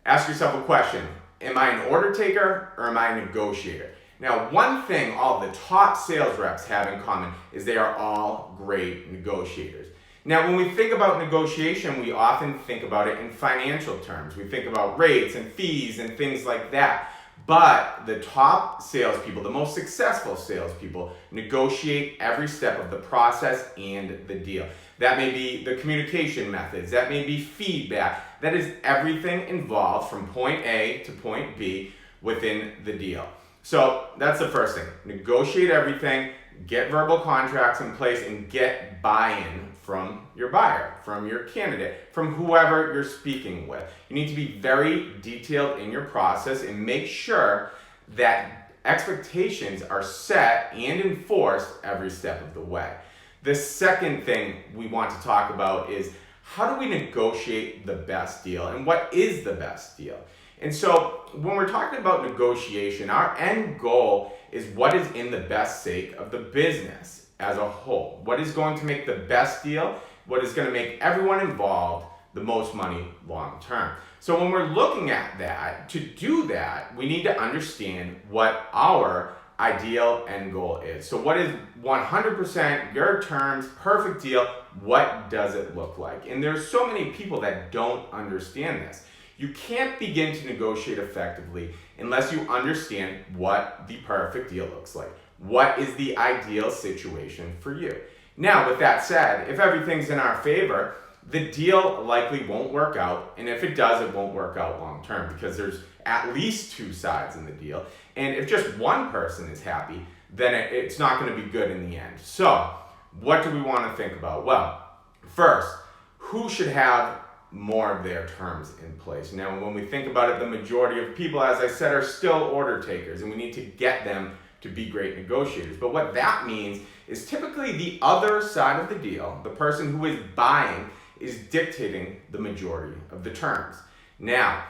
ask yourself a question. Am I an order taker or am I a negotiator? Now, one thing all the top sales reps have in common is they are all great negotiators. Now, when we think about negotiation, we often think about it in financial terms. We think about rates and fees and things like that. But the top salespeople, the most successful salespeople, negotiate every step of the process and the deal. That may be the communication methods, that may be feedback, that is everything involved from point A to point B within the deal. So that's the first thing. Negotiate everything, get verbal contracts in place, and get buy-in from your buyer, from your candidate, from whoever you're speaking with. You need to be very detailed in your process and make sure that expectations are set and enforced every step of the way. The second thing we want to talk about is how do we negotiate the best deal and what is the best deal? And so when we're talking about negotiation, our end goal is what is in the best sake of the business as a whole. What is going to make the best deal? What is going to make everyone involved the most money long term? So when we're looking at that, to do that, we need to understand what our ideal end goal is. So what is 100% your terms, perfect deal? What does it look like? And there's so many people that don't understand this. You can't begin to negotiate effectively unless you understand what the perfect deal looks like. What is the ideal situation for you? Now, with that said, if everything's in our favor, the deal likely won't work out. And if it does, it won't work out long term because there's at least two sides in the deal. And if just one person is happy, then it's not going to be good in the end. So, what do we want to think about? Well, first, who should have more of their terms in place? Now, when we think about it, the majority of people, as I said, are still order takers, and we need to get them to be great negotiators. But what that means is typically the other side of the deal, the person who is buying, is dictating the majority of the terms. Now,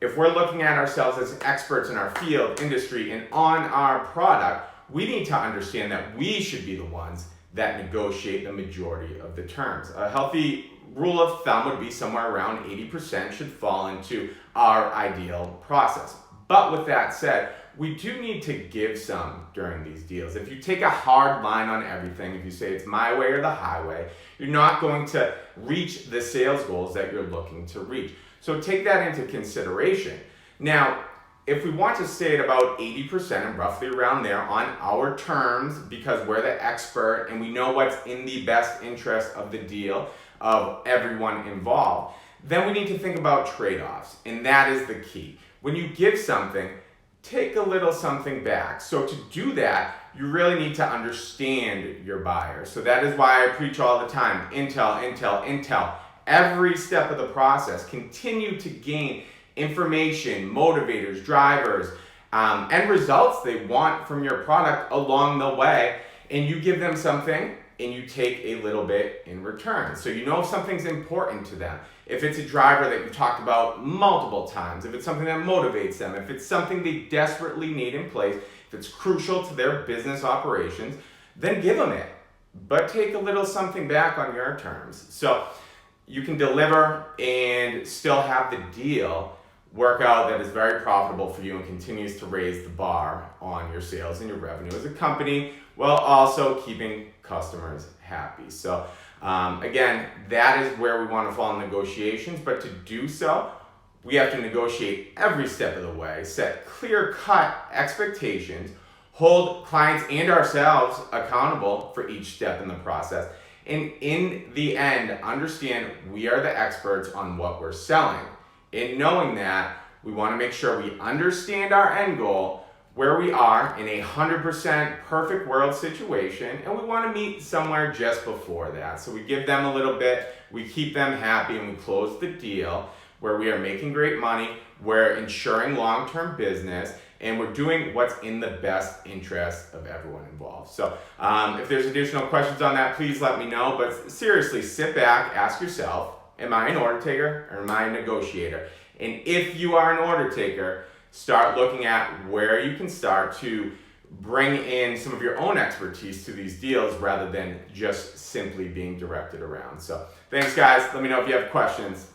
if we're looking at ourselves as experts in our field, industry, and on our product, we need to understand that we should be the ones that negotiate the majority of the terms. A healthy rule of thumb would be somewhere around 80% should fall into our ideal process. But with that said, we do need to give some during these deals. If you take a hard line on everything, if you say it's my way or the highway, you're not going to reach the sales goals that you're looking to reach. So take that into consideration. Now, if we want to stay at about 80% and roughly around there on our terms, because we're the expert and we know what's in the best interest of the deal of everyone involved, then we need to think about trade-offs, and that is the key. When you give something, take a little something back. So to do that, you really need to understand your buyer. So that is why I preach all the time, intel, intel, intel. Every step of the process, continue to gain information, motivators, drivers, and results they want from your product along the way, and you give them something and you take a little bit in return. So you know if something's important to them. If it's a driver that you talked about multiple times, if it's something that motivates them, if it's something they desperately need in place, if it's crucial to their business operations, then give them it. But take a little something back on your terms. So you can deliver and still have the deal work out that is very profitable for you and continues to raise the bar on your sales and your revenue as a company, while also keeping customers happy. So again, that is where we want to fall in negotiations, but to do so, we have to negotiate every step of the way, set clear-cut expectations, hold clients and ourselves accountable for each step in the process, and in the end, understand we are the experts on what we're selling. In knowing that, we want to make sure we understand our end goal, where we are in a 100% perfect world situation, and we want to meet somewhere just before that. So we give them a little bit, we keep them happy, and we close the deal where we are making great money, we're ensuring long-term business, and we're doing what's in the best interest of everyone involved. So if there's additional questions on that, please let me know. But seriously, sit back, ask yourself, am I an order taker or am I a negotiator? And if you are an order taker, start looking at where you can start to bring in some of your own expertise to these deals rather than just simply being directed around. So thanks, guys. Let me know if you have questions.